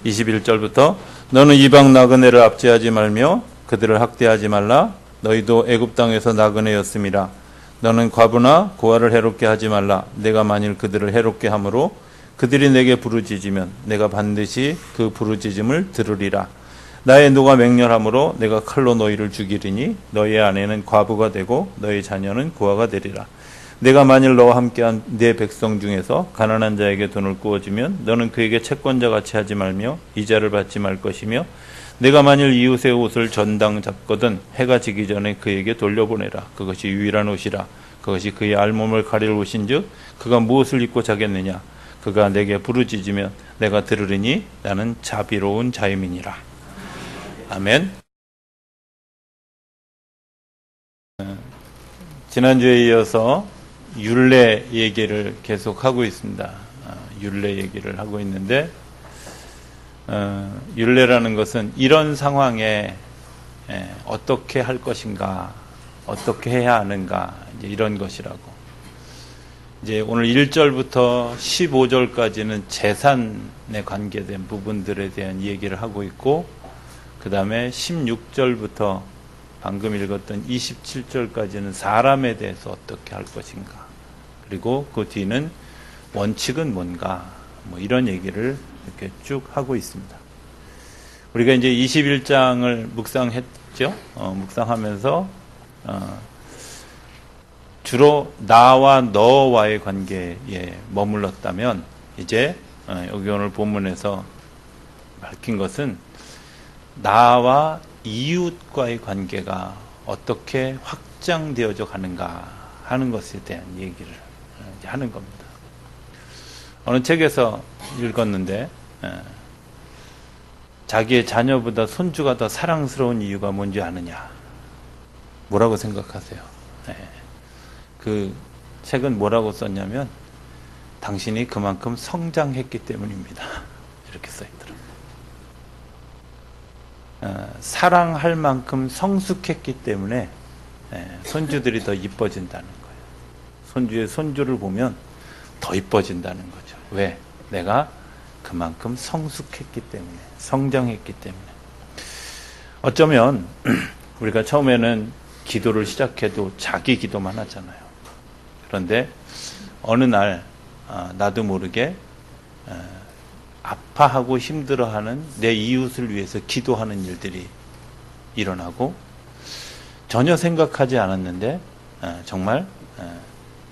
21절부터 너는 이방 나그네를 압제하지 말며 그들을 학대하지 말라. 너희도 애굽 땅에서 나그네였음이라. 너는 과부나 고아를 해롭게 하지 말라. 내가 만일 그들을 해롭게 함으로 그들이 내게 부르짖으면 내가 반드시 그 부르짖음을 들으리라. 나의 노가 맹렬함으로 내가 칼로 너희를 죽이리니 너희의 아내는 과부가 되고 너희 자녀는 고아가 되리라. 내가 만일 너와 함께한 내 백성 중에서 가난한 자에게 돈을 구워주면 너는 그에게 채권자 같이 하지 말며 이자를 받지 말 것이며 내가 만일 이웃의 옷을 전당 잡거든 해가 지기 전에 그에게 돌려보내라. 그것이 유일한 옷이라. 그것이 그의 알몸을 가릴 옷인즉 그가 무엇을 입고 자겠느냐. 그가 내게 부르짖으면 내가 들으리니 나는 자비로운 자임이니라. 아멘. 지난주에 이어서 율례 얘기를 계속하고 있습니다. 율례 얘기를 하고 있는데 율례라는 것은 이런 상황에 어떻게 할 것인가, 어떻게 해야 하는가, 이제 이런 것이라고. 이제 오늘 1절부터 15절까지는 재산에 관계된 부분들에 대한 얘기를 하고 있고, 그 다음에 16절부터 방금 읽었던 27절까지는 사람에 대해서 어떻게 할 것인가, 그리고 그 뒤는 원칙은 뭔가, 뭐 이런 얘기를 이렇게 쭉 하고 있습니다. 우리가 이제 21장을 묵상했죠. 묵상하면서 주로 나와 너와의 관계에 머물렀다면, 이제 여기 오늘 본문에서 밝힌 것은 나와 이웃과의 관계가 어떻게 확장되어져 가는가 하는 것에 대한 얘기를 하는 겁니다. 어느 책에서 읽었는데 자기의 자녀보다 손주가 더 사랑스러운 이유가 뭔지 아느냐? 뭐라고 생각하세요? 그 책은 뭐라고 썼냐면 당신이 그만큼 성장했기 때문입니다. 이렇게 써있더라고요. 사랑할 만큼 성숙했기 때문에 손주들이 더 이뻐진다는 거예요. 손주의 손주를 보면 더 이뻐진다는 거죠. 왜? 내가 그만큼 성숙했기 때문에, 성장했기 때문에. 어쩌면 우리가 처음에는 기도를 시작해도 자기 기도만 하잖아요. 그런데 어느 날 나도 모르게 아파하고 힘들어하는 내 이웃을 위해서 기도하는 일들이 일어나고, 전혀 생각하지 않았는데 정말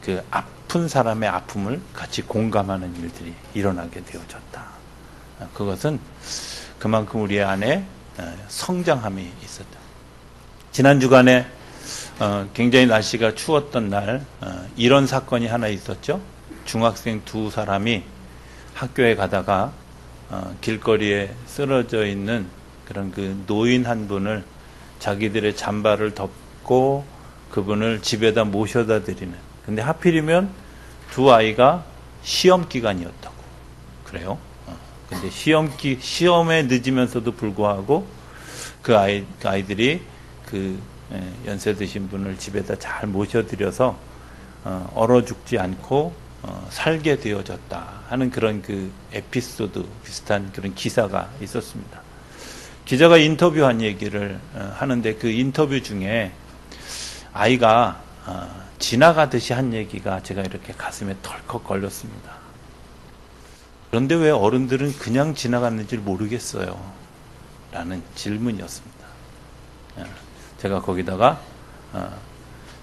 그 아픈 사람의 아픔을 같이 공감하는 일들이 일어나게 되어졌다. 그것은 그만큼 우리 안에 성장함이 있었다. 지난 주간에 굉장히 날씨가 추웠던 날 이런 사건이 하나 있었죠. 중학생 두 사람이 학교에 가다가 길거리에 쓰러져 있는 그런 그 노인 한 분을 자기들의 잠바를 덮고 그분을 집에다 모셔다 드리는. 근데 하필이면 두 아이가 시험 기간이었다고. 그래요. 근데 시험에 늦으면서도 불구하고 그 아이들이 그 연세 드신 분을 집에다 잘 모셔드려서 얼어 죽지 않고 살게 되어졌다 하는 그런 그 에피소드 비슷한 그런 기사가 있었습니다. 기자가 인터뷰한 얘기를 하는데 그 인터뷰 중에 아이가 지나가듯이 한 얘기가 제가 이렇게 가슴에 덜컥 걸렸습니다. 그런데 왜 어른들은 그냥 지나갔는지 모르겠어요? 라는 질문이었습니다. 제가 거기다가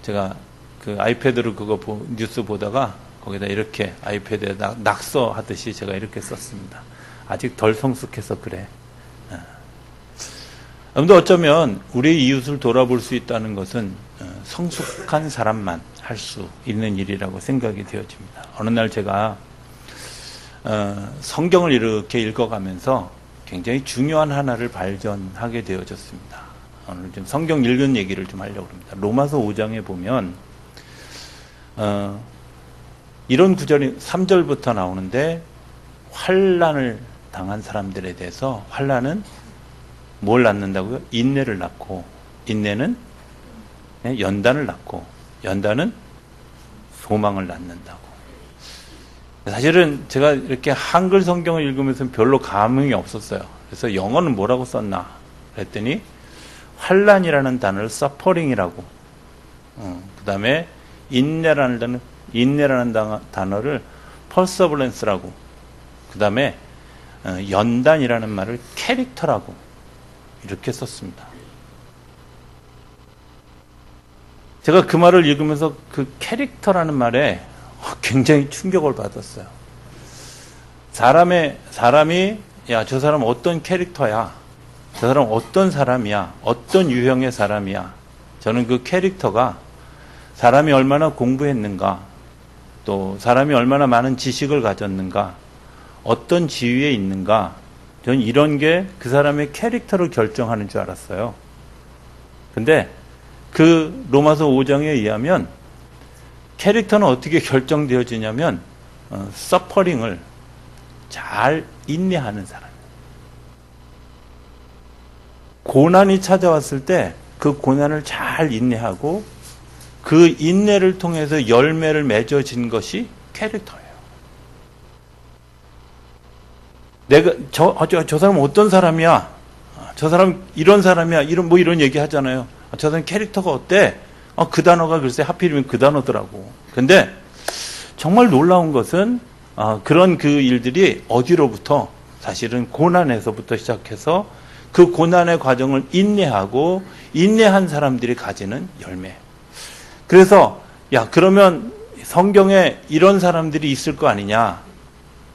제가 그 아이패드로 그거 뉴스 보다가 거기다 이렇게 아이패드에 낙서하듯이 제가 이렇게 썼습니다. 아직 덜 성숙해서 그래. 그런데 어쩌면 우리 이웃을 돌아볼 수 있다는 것은 성숙한 사람만 할 수 있는 일이라고 생각이 되어집니다. 어느 날 제가 성경을 이렇게 읽어가면서 굉장히 중요한 하나를 발견하게 되어졌습니다. 오늘 좀 성경 읽은 얘기를 좀 하려고 합니다. 로마서 5장에 보면 이런 구절이 3절부터 나오는데, 환난을 당한 사람들에 대해서 환난은 뭘 낳는다고요? 인내를 낳고, 인내는 연단을 낳고, 연단은 소망을 낳는다고. 사실은 제가 이렇게 한글 성경을 읽으면서 별로 감흥이 없었어요. 그래서 영어는 뭐라고 썼나 그랬더니 환란이라는 단어를 suffering이라고, 그 다음에 인내라는 단어를 perseverance라고, 그 다음에 연단이라는 말을 캐릭터라고 이렇게 썼습니다. 제가 그 말을 읽으면서 그 캐릭터라는 말에 굉장히 충격을 받았어요. 사람이 야, 저 사람 어떤 캐릭터야? 저 사람 어떤 사람이야? 어떤 유형의 사람이야? 저는 그 캐릭터가 사람이 얼마나 공부했는가, 또 사람이 얼마나 많은 지식을 가졌는가, 어떤 지위에 있는가, 저는 이런 게 그 사람의 캐릭터를 결정하는 줄 알았어요. 근데 그 로마서 5장에 의하면 캐릭터는 어떻게 결정되어지냐면 서퍼링을 잘 인내하는 사람. 고난이 찾아왔을 때 그 고난을 잘 인내하고 그 인내를 통해서 열매를 맺어진 것이 캐릭터예요. 내가 저 사람은 어떤 사람이야? 저 사람 이런 사람이야? 이런 얘기 하잖아요. 저 사람 캐릭터가 어때? 그 단어가 글쎄 하필이면 그 단어더라고. 근데 정말 놀라운 것은 그런 그 일들이 어디로부터, 사실은 고난에서부터 시작해서 그 고난의 과정을 인내하고 인내한 사람들이 가지는 열매. 그래서 야, 그러면 성경에 이런 사람들이 있을 거 아니냐.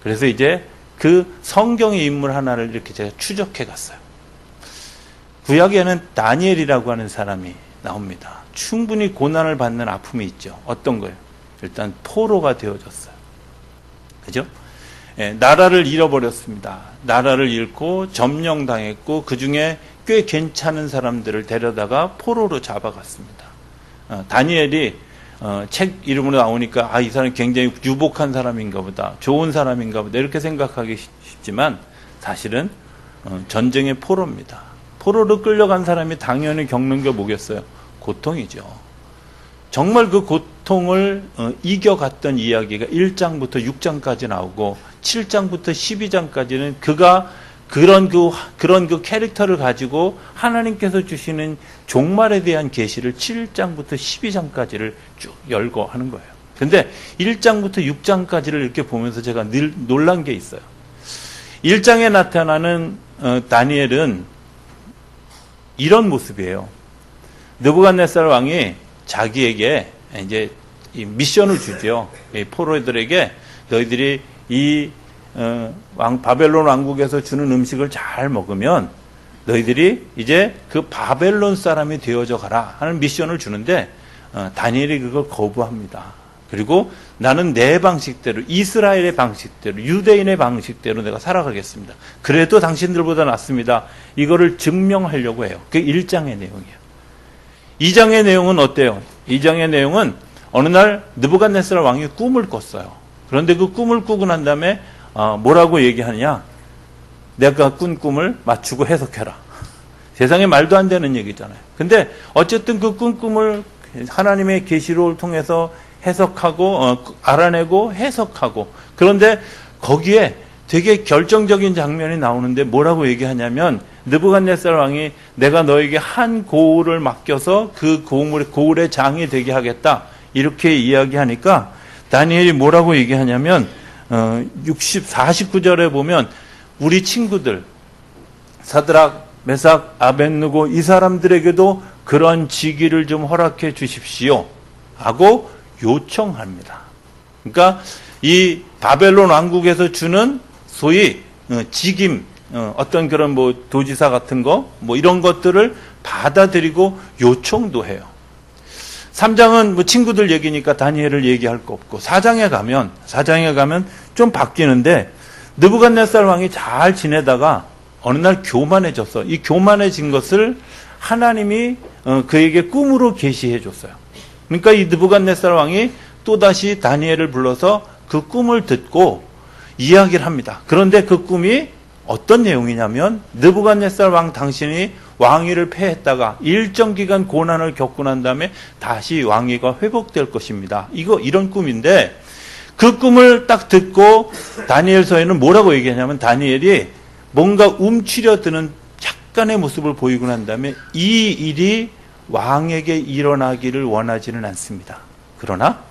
그래서 이제 그 성경의 인물 하나를 이렇게 제가 추적해 갔어요. 구약에는 다니엘이라고 하는 사람이 나옵니다. 충분히 고난을 받는 아픔이 있죠. 어떤 거예요? 일단 포로가 되어졌어요. 그죠? 나라를 잃어버렸습니다. 나라를 잃고 점령당했고 그 중에 꽤 괜찮은 사람들을 데려다가 포로로 잡아갔습니다. 다니엘이 책 이름으로 나오니까 이 사람이 굉장히 유복한 사람인가 보다, 좋은 사람인가 보다 이렇게 생각하기 쉽지만 사실은 전쟁의 포로입니다. 포로로 끌려간 사람이 당연히 겪는 게 뭐겠어요? 고통이죠. 정말 그 고통을 이겨갔던 이야기가 1장부터 6장까지 나오고 7장부터 12장까지는 그가 그런 그 캐릭터를 가지고 하나님께서 주시는 종말에 대한 계시를 7장부터 12장까지를 쭉 열고 하는 거예요. 근데 1장부터 6장까지를 이렇게 보면서 제가 늘 놀란 게 있어요. 1장에 나타나는 다니엘은 이런 모습이에요. 느부갓네살 왕이 자기에게 이제 미션을 주죠. 포로들에게 너희들이 이 바벨론 왕국에서 주는 음식을 잘 먹으면 너희들이 이제 그 바벨론 사람이 되어져 가라 하는 미션을 주는데 다니엘이 그걸 거부합니다. 그리고 나는 내 방식대로, 이스라엘의 방식대로, 유대인의 방식대로 내가 살아가겠습니다. 그래도 당신들보다 낫습니다. 이거를 증명하려고 해요. 그게 1장의 내용이에요. 2장의 내용은 어때요? 2장의 내용은 어느 날 느부갓네살 왕이 꿈을 꿨어요. 그런데 그 꿈을 꾸고 난 다음에 뭐라고 얘기하느냐? 내가 꾼 꿈을 맞추고 해석해라. 세상에 말도 안 되는 얘기잖아요. 근데 어쨌든 그 꾼 꿈을 하나님의 계시를 통해서 해석하고 알아내고 해석하고, 그런데 거기에 되게 결정적인 장면이 나오는데 뭐라고 얘기하냐면 느부갓네살 왕이 내가 너에게 한 고울을 맡겨서 그 고울의 장이 되게 하겠다 이렇게 이야기하니까 다니엘이 뭐라고 얘기하냐면 49절에 보면 우리 친구들 사드락, 메삭, 아벳느고 이 사람들에게도 그런 직위를 좀 허락해 주십시오 하고 요청합니다. 그러니까 이 바벨론 왕국에서 주는 소위 직임, 어떤 그런 뭐 도지사 같은 거, 뭐 이런 것들을 받아들이고 요청도 해요. 3장은 뭐 친구들 얘기니까 다니엘을 얘기할 거 없고 4장에 가면 좀 바뀌는데 느부갓네살 왕이 잘 지내다가 어느 날 교만해졌어. 이 교만해진 것을 하나님이 그에게 꿈으로 계시해 줬어요. 그러니까 이 느부갓네살 왕이 또다시 다니엘을 불러서 그 꿈을 듣고 이야기를 합니다. 그런데 그 꿈이 어떤 내용이냐면 느부갓네살 왕 당신이 왕위를 폐했다가 일정 기간 고난을 겪고 난 다음에 다시 왕위가 회복될 것입니다. 이런 꿈인데 그 꿈을 딱 듣고 다니엘서에는 뭐라고 얘기하냐면 다니엘이 뭔가 움츠려드는 약간의 모습을 보이고 난 다음에 이 일이 왕에게 일어나기를 원하지는 않습니다. 그러나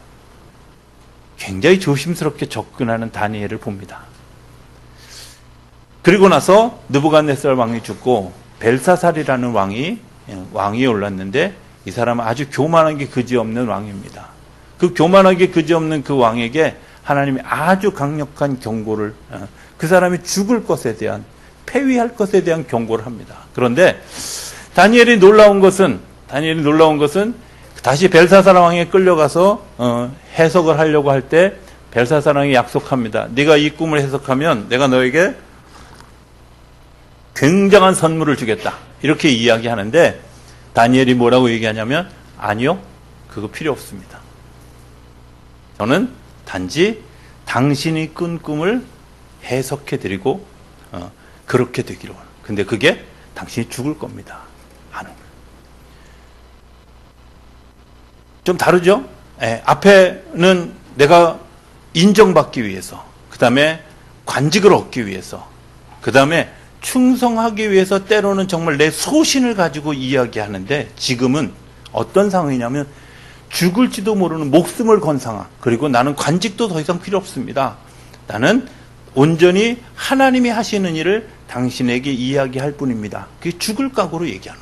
굉장히 조심스럽게 접근하는 다니엘을 봅니다. 그리고 나서 느부갓네살 왕이 죽고 벨사살이라는 왕이 올랐는데 이 사람은 아주 교만한 게 그지없는 왕입니다. 그 교만하게 그지없는 그 왕에게 하나님이 아주 강력한 경고를, 그 사람이 죽을 것에 대한, 폐위할 것에 대한 경고를 합니다. 그런데 다니엘이 놀라운 것은 다시 벨사살 왕에 끌려가서 해석을 하려고 할 때 벨사살 왕이 약속합니다. 네가 이 꿈을 해석하면 내가 너에게 굉장한 선물을 주겠다. 이렇게 이야기하는데 다니엘이 뭐라고 얘기하냐면 아니요, 그거 필요 없습니다. 저는 단지 당신이 꾼 꿈을 해석해드리고 그렇게 되기로 원해요. 근데 그게 당신이 죽을 겁니다. 하는 거예요. 좀 다르죠? 앞에는 내가 인정받기 위해서, 그 다음에 관직을 얻기 위해서, 그 다음에 충성하기 위해서 때로는 정말 내 소신을 가지고 이야기하는데 지금은 어떤 상황이냐면 죽을지도 모르는 목숨을 건 상황. 그리고 나는 관직도 더 이상 필요 없습니다. 나는 온전히 하나님이 하시는 일을 당신에게 이야기할 뿐입니다. 그게 죽을 각오로 얘기하는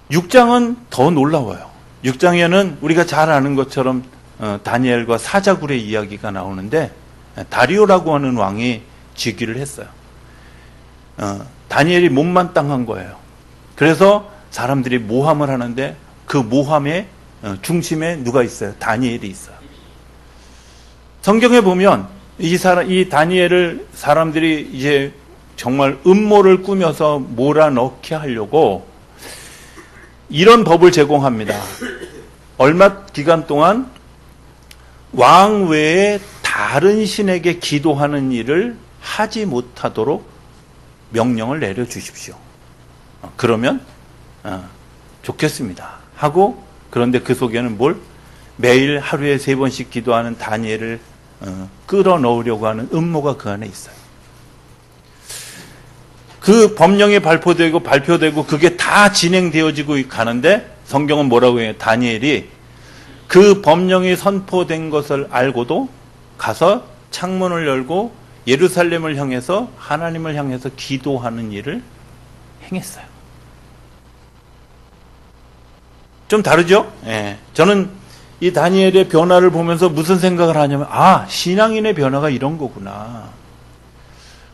거예요. 6장은 더 놀라워요. 6장에는 우리가 잘 아는 것처럼 다니엘과 사자굴의 이야기가 나오는데 다리오라고 하는 왕이 즉위를 했어요. 다니엘이 못마땅한 거예요. 그래서 사람들이 모함을 하는데 그 모함의 중심에 누가 있어요? 다니엘이 있어요. 성경에 보면 이 다니엘을 사람들이 이제 정말 음모를 꾸며서 몰아넣게 하려고 이런 법을 제공합니다. 얼마 기간 동안 왕 외에 다른 신에게 기도하는 일을 하지 못하도록 명령을 내려주십시오. 그러면 좋겠습니다. 하고, 그런데 그 속에는 매일 하루에 3번씩 기도하는 다니엘을 끌어넣으려고 하는 음모가 그 안에 있어요. 그 법령이 발표되고 그게 다 진행되어지고 가는데 성경은 뭐라고 해요? 다니엘이 그 법령이 선포된 것을 알고도 가서 창문을 열고 예루살렘을 향해서 하나님을 향해서 기도하는 일을 행했어요. 좀 다르죠? 저는 이 다니엘의 변화를 보면서 무슨 생각을 하냐면 신앙인의 변화가 이런 거구나.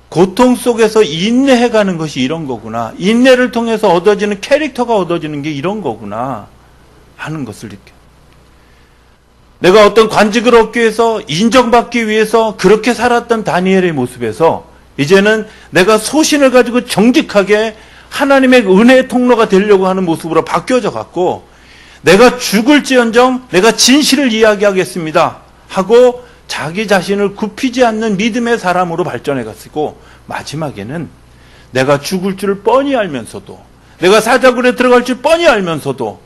고통 속에서 인내해가는 것이 이런 거구나. 인내를 통해서 얻어지는 캐릭터가 얻어지는 게 이런 거구나 하는 것을 느껴요. 내가 어떤 관직을 얻기 위해서, 인정받기 위해서 그렇게 살았던 다니엘의 모습에서 이제는 내가 소신을 가지고 정직하게 하나님의 은혜의 통로가 되려고 하는 모습으로 바뀌어져 갖고, 내가 죽을지언정 내가 진실을 이야기하겠습니다 하고 자기 자신을 굽히지 않는 믿음의 사람으로 발전해 갔고, 마지막에는 내가 죽을 줄 뻔히 알면서도, 내가 사자굴에 들어갈 줄 뻔히 알면서도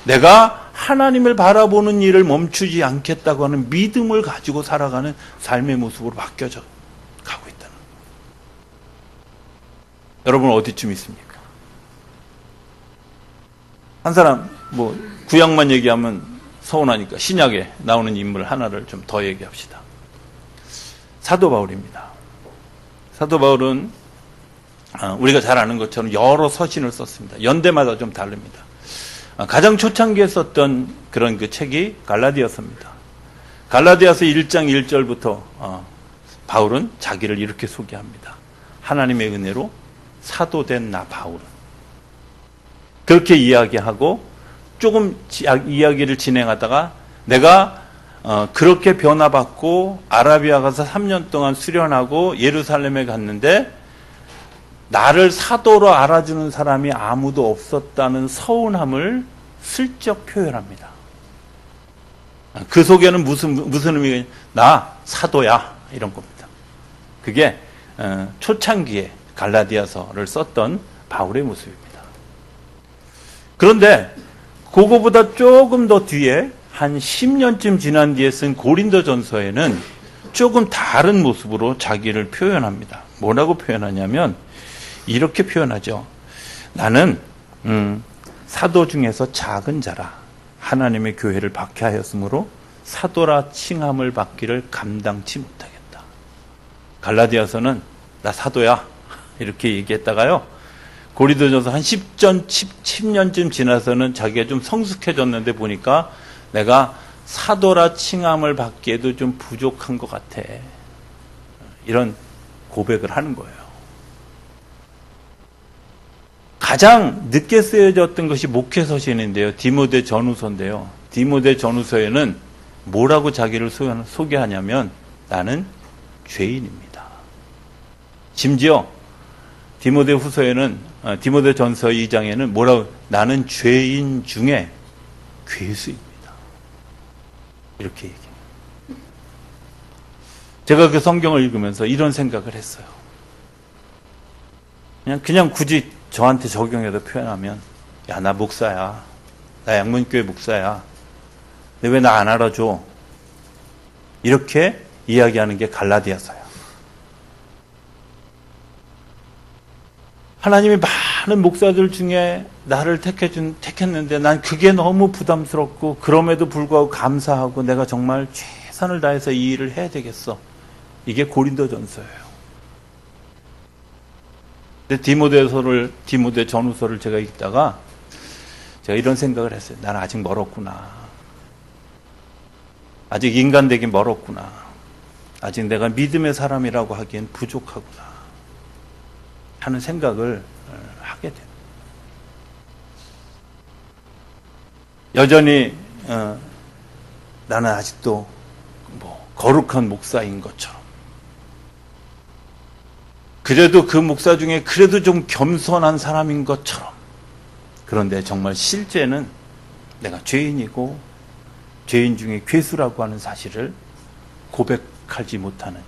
내가 하나님을 바라보는 일을 멈추지 않겠다고 하는 믿음을 가지고 살아가는 삶의 모습으로 바뀌어져 가고 있다는 거예요. 여러분 어디쯤 있습니까? 한 사람 구약만 얘기하면 서운하니까 신약에 나오는 인물 하나를 좀 더 얘기합시다. 사도 바울입니다. 사도 바울은 우리가 잘 아는 것처럼 여러 서신을 썼습니다. 연대마다 좀 다릅니다. 가장 초창기에 썼던 그런 그 책이 갈라디아서입니다. 갈라디아서 1장 1절부터 바울은 자기를 이렇게 소개합니다. 하나님의 은혜로 사도된 나 바울은. 그렇게 이야기하고 조금 이야기를 진행하다가 내가 그렇게 변화받고 아라비아 가서 3년 동안 수련하고 예루살렘에 갔는데 나를 사도로 알아주는 사람이 아무도 없었다는 서운함을 슬쩍 표현합니다. 그 속에는 무슨 의미가 나 사도야 이런 겁니다. 그게 초창기에 갈라디아서를 썼던 바울의 모습입니다. 그런데 그거보다 조금 더 뒤에 한 10년쯤 지난 뒤에 쓴 고린도전서에는 조금 다른 모습으로 자기를 표현합니다. 뭐라고 표현하냐면 이렇게 표현하죠. 나는 사도 중에서 작은 자라 하나님의 교회를 박해하였으므로 사도라 칭함을 받기를 감당치 못하겠다. 갈라디아서는 나 사도야 이렇게 얘기했다가요. 고린도전서 한 10년쯤 지나서는 자기가 좀 성숙해졌는데 보니까 내가 사도라 칭함을 받기에도 좀 부족한 것 같아. 이런 고백을 하는 거예요. 가장 늦게 쓰여졌던 것이 목회서신인데요. 디모데 전후서인데요. 디모데 전후서에는 뭐라고 자기를 소개하냐면 나는 죄인입니다. 심지어 디모데 후서에는 디모데 전서 2장에는 뭐라고 나는 죄인 중에 괴수입니다. 이렇게 얘기해요. 제가 그 성경을 읽으면서 이런 생각을 했어요. 그냥 굳이 저한테 적용해서 표현하면 야, 나 목사야. 나 양문교회 목사야. 근데 왜 나 안 알아줘? 이렇게 이야기하는 게 갈라디아서야. 하나님이 많은 목사들 중에 나를 택했는데 난 그게 너무 부담스럽고 그럼에도 불구하고 감사하고 내가 정말 최선을 다해서 이 일을 해야 되겠어. 이게 고린도전서예요. 근데 디모데 전후서를 제가 읽다가 제가 이런 생각을 했어요. 난 아직 멀었구나. 아직 인간 되긴 멀었구나. 아직 내가 믿음의 사람이라고 하기엔 부족하구나. 하는 생각을 하게 됩니다. 여전히 나는 아직도 거룩한 목사인 것처럼 그래도 그 목사 중에 그래도 좀 겸손한 사람인 것처럼 그런데 정말 실제는 내가 죄인이고 죄인 중에 괴수라고 하는 사실을 고백하지 못하는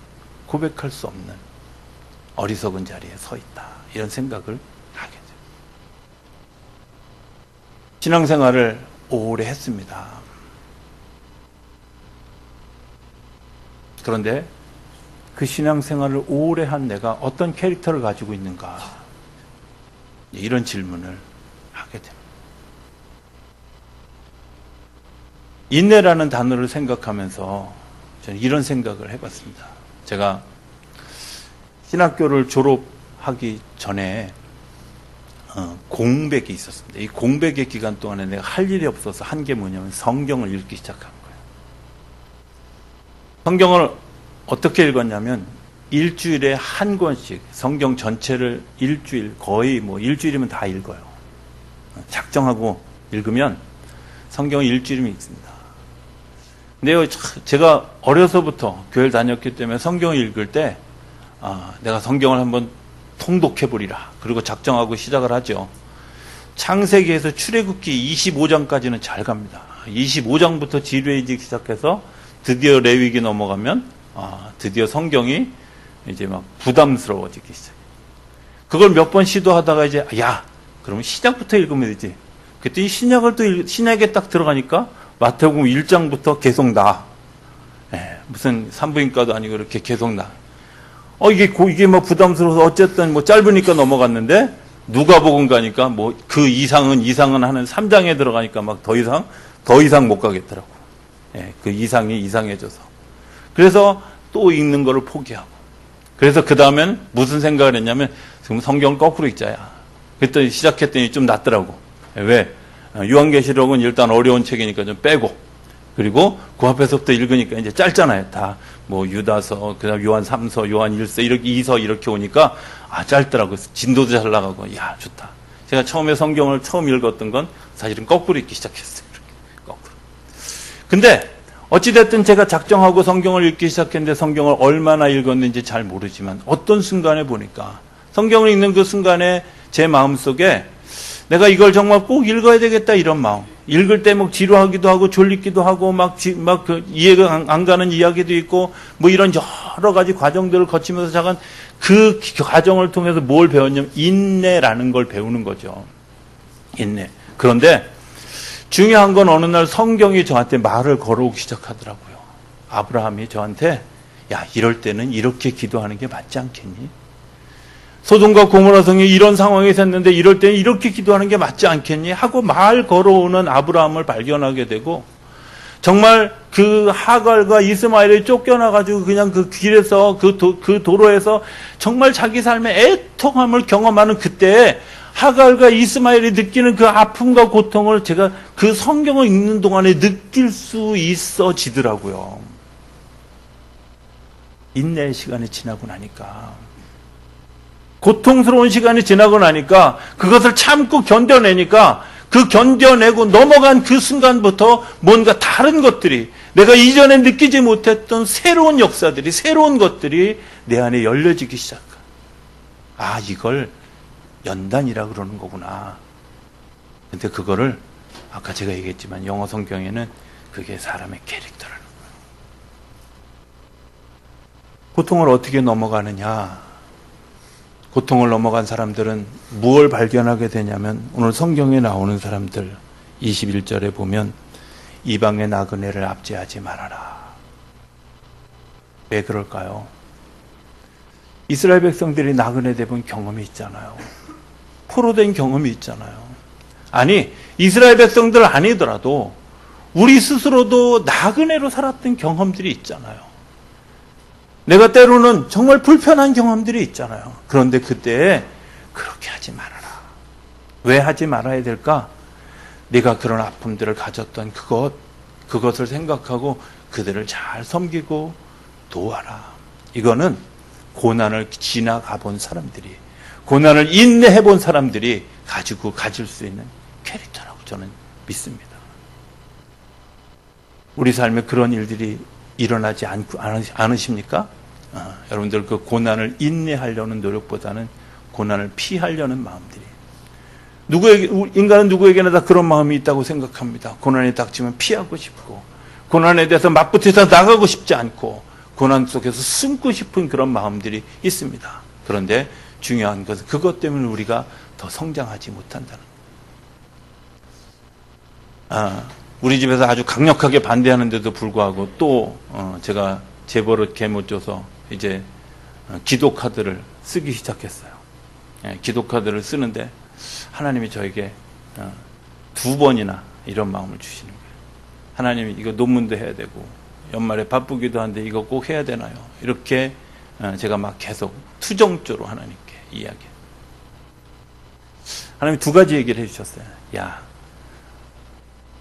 고백할 수 없는 어리석은 자리에 서 있다. 이런 생각을 하게 돼요. 신앙생활을 오래 했습니다. 그런데 그 신앙생활을 오래 한 내가 어떤 캐릭터를 가지고 있는가? 이런 질문을 하게 됩니다. 인내라는 단어를 생각하면서 저는 이런 생각을 해봤습니다. 제가 신학교를 졸업하기 전에 공백이 있었습니다. 이 공백의 기간 동안에 내가 할 일이 없어서 한 게 뭐냐면 성경을 읽기 시작한 거예요. 성경을 어떻게 읽었냐면 일주일에 한 권씩 성경 전체를 거의 일주일이면 다 읽어요. 작정하고 읽으면 성경을 일주일이면 읽습니다. 근데 제가 어려서부터 교회를 다녔기 때문에 성경을 읽을 때 내가 성경을 한번 통독해보리라. 그리고 작정하고 시작을 하죠. 창세기에서 출애굽기 25장까지는 잘 갑니다. 25장부터 지루해지기 시작해서 드디어 레위기 넘어가면 드디어 성경이 이제 막 부담스러워지기 시작해요. 그걸 몇 번 시도하다가 이제 그러면 시작부터 읽으면 되지. 그랬더니 신약에 딱 들어가니까 마태복음 1장부터 계속 무슨 산부인과도 아니고 이렇게 계속 이게 뭐 부담스러워서 어쨌든 짧으니까 넘어갔는데 누가복음 가니까 그 이상은 하는 3장에 들어가니까 막 더 이상 못 가겠더라고. 그 이상이 이상해져서. 그래서 또 읽는 거를 포기하고. 그래서 그 다음엔 무슨 생각을 했냐면 지금 성경 거꾸로 읽자야. 그랬더니 시작했더니 좀 낫더라고. 왜? 요한계시록은 일단 어려운 책이니까 좀 빼고. 그리고 그 앞에서부터 읽으니까 이제 짧잖아요. 다 유다서, 그다음 요한 3서, 요한 1서, 이렇게 2서 이렇게 오니까 짧더라고요. 진도도 잘 나가고 좋다. 제가 처음에 성경을 처음 읽었던 건 사실은 거꾸로 읽기 시작했어요. 이렇게 거꾸로. 근데 어찌됐든 제가 작정하고 성경을 읽기 시작했는데 성경을 얼마나 읽었는지 잘 모르지만 어떤 순간에 보니까 성경을 읽는 그 순간에 제 마음속에 내가 이걸 정말 꼭 읽어야 되겠다 이런 마음. 읽을 때 지루하기도 하고 졸리기도 하고 이해가 안 가는 이야기도 있고 이런 여러 가지 과정들을 거치면서 잠깐 그 과정을 통해서 뭘 배웠냐면 인내라는 걸 배우는 거죠. 인내. 그런데 중요한 건 어느 날 성경이 저한테 말을 걸어오기 시작하더라고요. 아브라함이 저한테 야, 이럴 때는 이렇게 기도하는 게 맞지 않겠니? 소돔과 고모라 성이 이런 상황이 됐는데 이럴 때는 이렇게 기도하는 게 맞지 않겠니? 하고 말 걸어오는 아브라함을 발견하게 되고, 정말 그 하갈과 이스마엘이 쫓겨나가지고 그냥 그 길에서 그 도로에서 정말 자기 삶의 애통함을 경험하는 그때에 하갈과 이스마엘이 느끼는 그 아픔과 고통을 제가 그 성경을 읽는 동안에 느낄 수 있어지더라고요. 인내의 시간이 지나고 나니까, 고통스러운 시간이 지나고 나니까, 그것을 참고 견뎌내니까, 그 견뎌내고 넘어간 그 순간부터 뭔가 다른 것들이, 내가 이전에 느끼지 못했던 새로운 역사들이, 새로운 것들이 내 안에 열려지기 시작해. 아, 이걸 연단이라 그러는 거구나. 근데 그거를 아까 제가 얘기했지만 영어 성경에는 그게 사람의 캐릭터라는 거예요. 고통을 어떻게 넘어가느냐. 고통을 넘어간 사람들은 무엇을 발견하게 되냐면, 오늘 성경에 나오는 사람들 21절에 보면 이방의 나그네를 압제하지 말아라. 왜 그럴까요? 이스라엘 백성들이 나그네 돼본 경험이 있잖아요. 포로된 경험이 있잖아요. 아니, 이스라엘 백성들 아니더라도 우리 스스로도 나그네로 살았던 경험들이 있잖아요. 내가 때로는 정말 불편한 경험들이 있잖아요. 그런데 그때 그렇게 하지 말아라. 왜 하지 말아야 될까? 네가 그런 아픔들을 가졌던 그것을 생각하고 그들을 잘 섬기고 도와라. 이거는 고난을 지나가 본 사람들이, 고난을 인내해 본 사람들이 가질 수 있는 캐릭터라고 저는 믿습니다. 우리 삶에 그런 일들이 일어나지 않으십니까? 여러분들 그 고난을 인내하려는 노력보다는 고난을 피하려는 마음들이, 인간은 누구에게나 다 그런 마음이 있다고 생각합니다. 고난이 닥치면 피하고 싶고, 고난에 대해서 맞붙어서 나가고 싶지 않고, 고난 속에서 숨고 싶은 그런 마음들이 있습니다. 그런데 중요한 것은 그것 때문에 우리가 더 성장하지 못한다는 거예요. 우리 집에서 아주 강력하게 반대하는데도 불구하고 또 제가 재벌을 개못 줘서 이제 기도 카드를 쓰기 시작했어요. 기도 카드를 쓰는데 하나님이 저에게 2번이나 이런 마음을 주시는 거예요. 하나님이 이거 논문도 해야 되고 연말에 바쁘기도 한데 이거 꼭 해야 되나요? 이렇게 제가 막 계속 투정조로 하나님께 이야기해요. 하나님이 2가지 얘기를 해주셨어요. 야,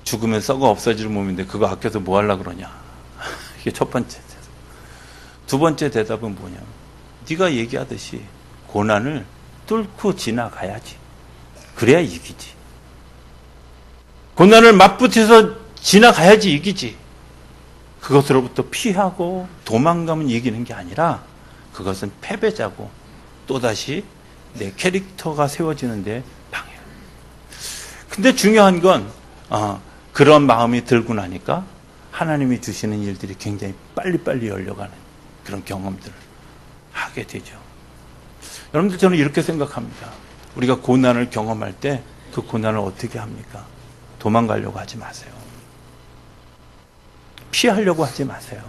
죽으면 썩어 없어질 몸인데 그거 아껴서 뭐 하려고 그러냐. 이게 첫 번째 대답. 2번째 대답은 뭐냐면, 네가 얘기하듯이 고난을 뚫고 지나가야지. 그래야 이기지. 고난을 맞붙어서 지나가야지 이기지. 그것으로부터 피하고 도망가면 이기는 게 아니라 그것은 패배자고 또다시 내 캐릭터가 세워지는데 방해를. 근데 중요한 건 그런 마음이 들고 나니까 하나님이 주시는 일들이 굉장히 빨리빨리 열려가는 그런 경험들을 하게 되죠. 여러분들, 저는 이렇게 생각합니다. 우리가 고난을 경험할 때 그 고난을 어떻게 합니까? 도망가려고 하지 마세요. 피하려고 하지 마세요.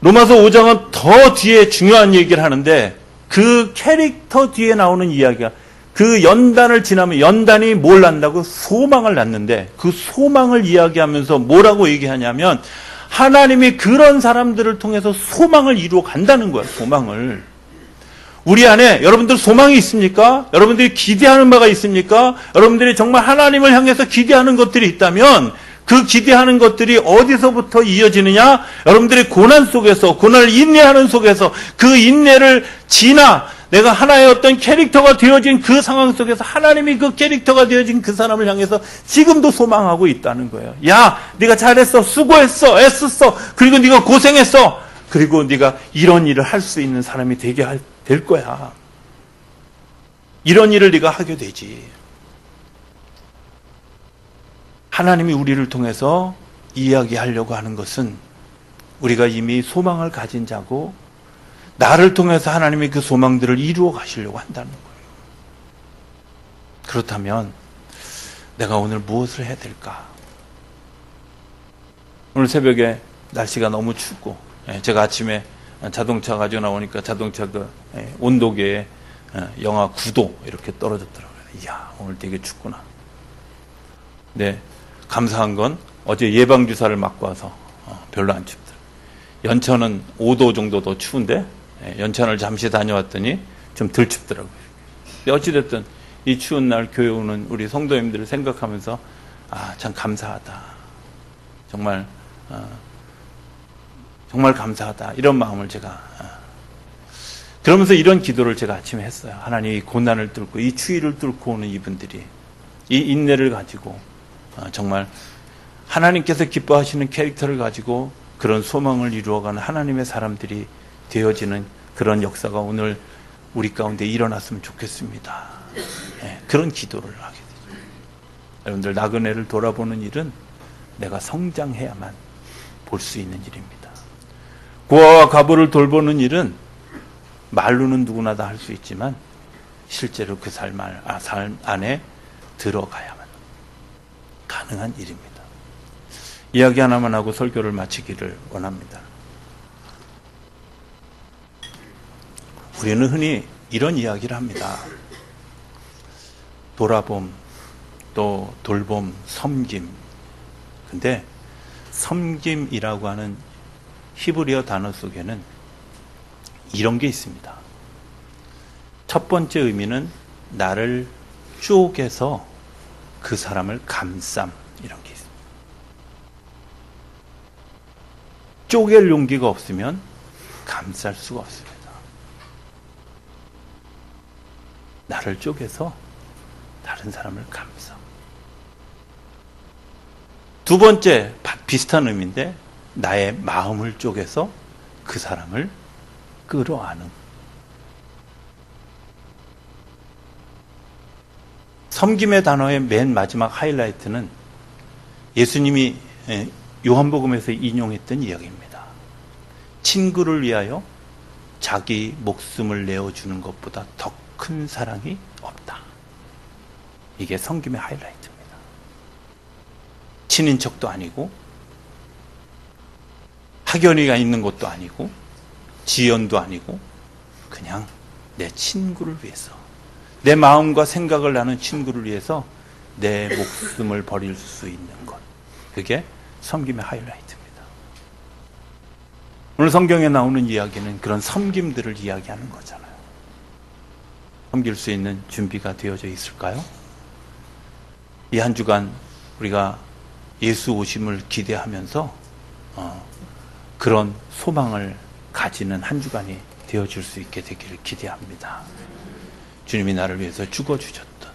로마서 5장은 더 뒤에 중요한 얘기를 하는데, 그 캐릭터 뒤에 나오는 이야기가, 그 연단을 지나면 연단이 뭘 낳는다고? 소망을 낳는데, 그 소망을 이야기하면서 뭐라고 얘기하냐면, 하나님이 그런 사람들을 통해서 소망을 이루어 간다는 거야. 소망을. 우리 안에 여러분들 소망이 있습니까? 여러분들이 기대하는 바가 있습니까? 여러분들이 정말 하나님을 향해서 기대하는 것들이 있다면 그 기대하는 것들이 어디서부터 이어지느냐? 여러분들이 고난 속에서, 고난을 인내하는 속에서 그 인내를 지나 내가 하나의 어떤 캐릭터가 되어진 그 상황 속에서 하나님이 그 캐릭터가 되어진 그 사람을 향해서 지금도 소망하고 있다는 거예요. 야, 네가 잘했어, 수고했어, 애썼어, 그리고 네가 고생했어, 그리고 네가 이런 일을 할 수 있는 사람이 될 거야. 이런 일을 네가 하게 되지. 하나님이 우리를 통해서 이야기하려고 하는 것은 우리가 이미 소망을 가진 자고, 나를 통해서 하나님이 그 소망들을 이루어 가시려고 한다는 거예요. 그렇다면 내가 오늘 무엇을 해야 될까? 오늘 새벽에 날씨가 너무 춥고, 제가 아침에 자동차 가지고 나오니까 자동차 온도계에 영하 9도 이렇게 떨어졌더라고요. 이야, 오늘 되게 춥구나. 네, 감사한 건 어제 예방주사를 맞고 와서 별로 안 춥더라고요. 연천은 5도 정도 더 추운데, 연천을 잠시 다녀왔더니 좀 덜 춥더라고요. 근데 어찌됐든 이 추운 날 교회 오는 우리 성도님들을 생각하면서 참 감사하다. 정말 감사하다. 이런 마음을 제가 그러면서 이런 기도를 제가 아침에 했어요. 하나님, 이 고난을 뚫고 이 추위를 뚫고 오는 이분들이 이 인내를 가지고 정말 하나님께서 기뻐하시는 캐릭터를 가지고 그런 소망을 이루어가는 하나님의 사람들이 되어지는 그런 역사가 오늘 우리 가운데 일어났으면 좋겠습니다. 그런 기도를 하게 되죠. 여러분들, 나그네를 돌아보는 일은 내가 성장해야만 볼 수 있는 일입니다. 고아와 과부를 돌보는 일은 말로는 누구나 다 할 수 있지만 실제로 그 삶 안에 들어가야만 가능한 일입니다. 이야기 하나만 하고 설교를 마치기를 원합니다. 우리는 흔히 이런 이야기를 합니다. 돌아봄, 또 돌봄, 섬김. 근데 섬김이라고 하는 히브리어 단어 속에는 이런 게 있습니다. 첫 번째 의미는 나를 쪼개서 그 사람을 감쌈, 이런 게 있습니다. 쪼갤 용기가 없으면 감쌀 수가 없습니다. 나를 쪼개서 다른 사람을 감싸. 두 번째, 비슷한 의미인데 나의 마음을 쪼개서 그 사람을 끌어안음. 섬김의 단어의 맨 마지막 하이라이트는 예수님이 요한복음에서 인용했던 이야기입니다. 친구를 위하여 자기 목숨을 내어주는 것보다 더 큰 사랑이 없다. 이게 섬김의 하이라이트입니다. 친인척도 아니고 학연이가 있는 것도 아니고 지연도 아니고 그냥 내 친구를 위해서, 내 마음과 생각을 나눈 친구를 위해서 내 목숨을 버릴 수 있는 것, 그게 섬김의 하이라이트입니다. 오늘 성경에 나오는 이야기는 그런 섬김들을 이야기하는 거잖아요. 섬길 수 있는 준비가 되어져 있을까요? 이 한 주간 우리가 예수 오심을 기대하면서 그런 소망을 가지는 한 주간이 되어줄 수 있게 되기를 기대합니다. 주님이 나를 위해서 죽어주셨던,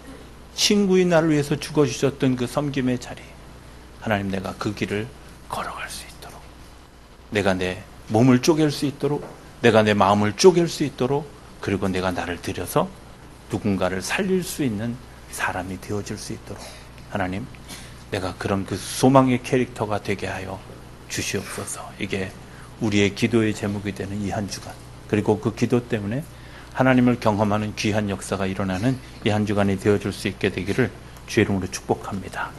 친구인 나를 위해서 죽어주셨던 그 섬김의 자리, 하나님, 내가 그 길을 걸어갈 수 있도록, 내가 내 몸을 쪼갤 수 있도록, 내가 내 마음을 쪼갤 수 있도록, 그리고 내가 나를 들여서 누군가를 살릴 수 있는 사람이 되어질 수 있도록 하나님, 내가 그런 그 소망의 캐릭터가 되게 하여 주시옵소서. 이게 우리의 기도의 제목이 되는 이 한 주간, 그리고 그 기도 때문에 하나님을 경험하는 귀한 역사가 일어나는 이 한 주간이 되어줄 수 있게 되기를 주의 이름으로 축복합니다.